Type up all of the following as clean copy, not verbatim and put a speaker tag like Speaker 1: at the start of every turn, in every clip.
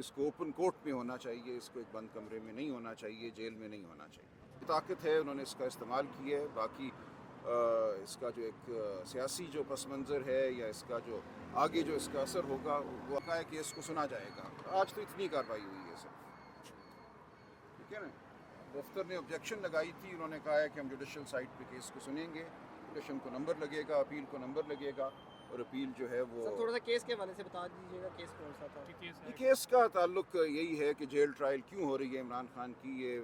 Speaker 1: اس کو open court میں ہونا چاہیے، اس کو ایک بند کمرے میں نہیں ہونا چاہیے، جیل میں نہیں ہونا چاہیے۔ طاقت ہے، انہوں نے اس کا استعمال کیا ہے۔ باقی اس کا جو ایک سیاسی جو پس منظر ہے یا اس کا جو آگے جو اس کا اثر ہوگا وہ ہے کہ اس کو سنا جائے گا۔ آج تو اتنی کارروائی ہوئی ہے سر، ٹھیک ہے نا۔ دفتر نے آبجیکشن لگائی تھی، انہوں نے کہا ہے کہ ہم جوڈیشل سائٹ پہ کیس کو سنیں گے، پٹیشن کو نمبر لگے گا، اپیل کو نمبر لگے گا، اور اپیل جو ہے وہ
Speaker 2: تھوڑا سا کیس کے حوالے سے بتا دیجیے گا، کیس کون سا تھا؟
Speaker 1: کیس کا تعلق یہی ہے کہ جیل ٹرائل کیوں ہو رہی ہے عمران خان کی۔ یہ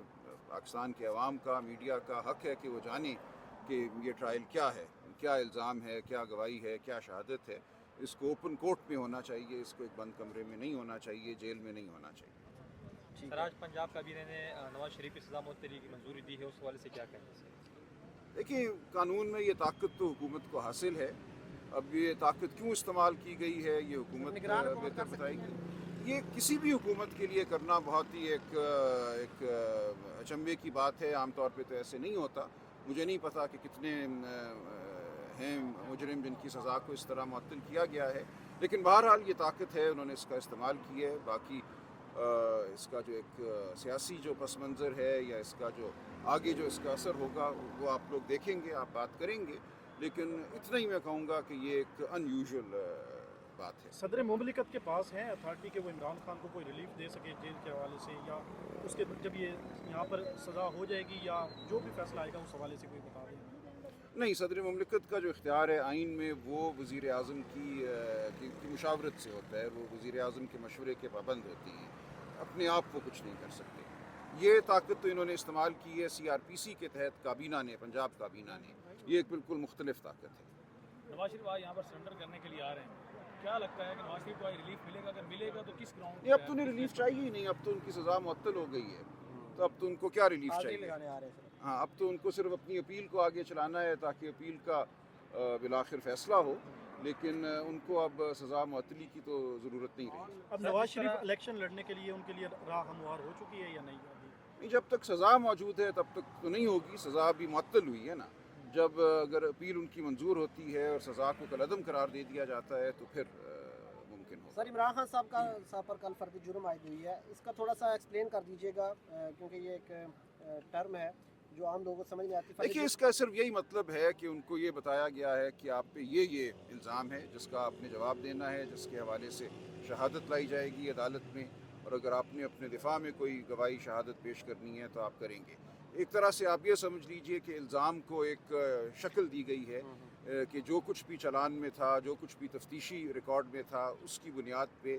Speaker 1: پاکستان کے عوام کا، میڈیا کا حق ہے کہ وہ جانے کہ یہ ٹرائل کیا ہے، کیا الزام ہے، کیا گواہی ہے، کیا شہادت ہے۔ اس کو اوپن کورٹ میں ہونا چاہیے، اس کو ایک بند کمرے میں نہیں ہونا چاہیے، جیل میں نہیں ہونا چاہیے۔
Speaker 3: سر آج پنجاب کابینہ نے نواز شریف کی سزا معطلی کی منظوری دی ہے، اس حوالے سے کیا کہیں گے؟
Speaker 1: دیکھیں، قانون میں یہ طاقت تو حکومت کو حاصل ہے، اب یہ طاقت کیوں استعمال کی گئی ہے یہ حکومت بہتر بتائے گی۔ یہ کسی بھی حکومت کے لیے کرنا بہت ہی ایک اچنبھے کی بات ہے، عام طور پہ تو ایسے نہیں ہوتا۔ مجھے نہیں پتا کہ کتنے ہیں مجرم جن کی سزا کو اس طرح معطل کیا گیا ہے، لیکن بہرحال یہ طاقت ہے، انہوں نے اس کا استعمال کیا ہے۔ باقی اس کا جو ایک سیاسی جو پس منظر ہے یا اس کا جو آگے جو اس کا اثر ہوگا وہ آپ لوگ دیکھیں گے، آپ بات کریں گے، لیکن اتنا ہی میں کہوں گا کہ یہ ایک ان یوزول بات ہے۔
Speaker 4: صدر مملکت کے پاس ہے اتھارٹی کہ وہ عمران خان کو کوئی ریلیف دے سکے جیل کے حوالے سے، یا اس کے جب یہ یہاں پر سزا ہو جائے گی یا جو بھی فیصلہ آئے گا اس حوالے سے کوئی بتا دیں؟
Speaker 1: نہیں، صدر مملکت کا جو اختیار ہے آئین میں وہ وزیر اعظم کی مشاورت سے ہوتا ہے، وہ وزیر اعظم کے مشورے کے پابند ہوتی ہیں، اپنے آپ وہ کچھ نہیں کر سکتے۔ یہ طاقت تو انہوں نے استعمال کی ہے سی آر پی سی کے تحت کابینہ نے، پنجاب کابینہ نے، یہ ایک بالکل مختلف طاقت ہے۔
Speaker 5: نواز شریف آج یہاں پر سرنڈر کرنے کے لیے آ رہے ہیں، کیا لگتا ہے کہ نواز شریف کو ریلیف ملے گا؟ اگر ملے گا تو کس گراؤنڈ
Speaker 1: نہیں، اب تو انہیں ریلیف چاہیے ہی نہیں، اب تو ان کی سزا معطل ہو گئی ہے، تو اب تو ان کو کیا ریلیف چاہیے؟ ہاں، اب تو ان کو صرف اپنی اپیل کو آگے چلانا ہے تاکہ اپیل کا بالآخر فیصلہ ہو، لیکن ان کو اب سزا معطلی کی تو ضرورت نہیں رہی۔
Speaker 4: اب نواز شریف الیکشن لڑنے کے لیے ان کے لیے راہ ہموار ہو چکی ہے یا نہیں؟
Speaker 1: نہیں، جب تک سزا موجود ہے تب تک تو نہیں ہوگی، سزا بھی معطل ہوئی ہے نا۔ جب اگر اپیل ان کی منظور ہوتی ہے اور سزا کو کالعدم قرار دے دیا جاتا ہے تو پھر ممکن ہوگا۔
Speaker 2: سر، عمران خان صاحب پر کل فرد جرم عائد ہوئی ہے، اس کا تھوڑا سا ایکسپلین کر دیجیے گا، کیونکہ یہ ایک ٹرم ہے جو عام لوگوں کو سمجھ میں آتی ہے۔
Speaker 1: دیکھیے، اس کا صرف یہی مطلب ہے کہ ان کو یہ بتایا گیا ہے کہ آپ پہ یہ الزام ہے جس کا آپ نے جواب دینا ہے، جس کے حوالے سے شہادت لائی جائے گی عدالت میں، اور اگر آپ نے اپنے دفاع میں کوئی گواہی شہادت پیش کرنی ہے تو آپ کریں گے۔ ایک طرح سے آپ یہ سمجھ لیجئے کہ الزام کو ایک شکل دی گئی ہے کہ جو کچھ بھی چلان میں تھا، جو کچھ بھی تفتیشی ریکارڈ میں تھا، اس کی بنیاد پہ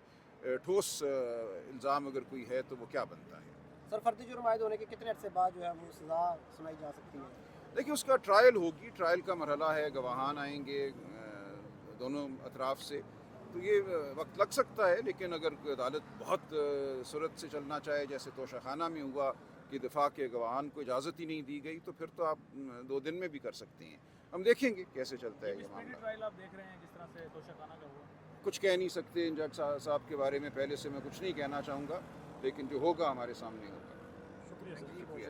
Speaker 1: ٹھوس الزام اگر کوئی ہے تو وہ کیا بنتا ہے۔
Speaker 2: سر، فرد جرم عائد ہونے کے کتنے عرصے بعد جو ہے وہ سزا سنائی جا سکتی ہے؟
Speaker 1: دیکھیے، اس کا ٹرائل ہوگی، ٹرائل کا مرحلہ ہے، گواہان آئیں گے دونوں اطراف سے، تو یہ وقت لگ سکتا ہے، لیکن اگر عدالت بہت سرعت سے چلنا چاہے، جیسے توشہ خانہ میں ہوا کہ دفاع کے گواہان کو اجازت ہی نہیں دی گئی، تو پھر تو آپ 2 دن میں بھی کر سکتے ہیں۔ ہم دیکھیں گے کیسے چلتا ہے یہ معاملہ۔
Speaker 5: ٹرائل آپ دیکھ رہے ہیں جس طرح سے توشہ خانہ کا ہوا؟
Speaker 1: کچھ کہہ نہیں سکتے جج صاحب کے بارے میں، پہلے سے میں کچھ نہیں کہنا چاہوں گا، لیکن جو ہوگا ہمارے سامنے ہوگا۔
Speaker 4: شکریہ سر۔
Speaker 1: شکریہ۔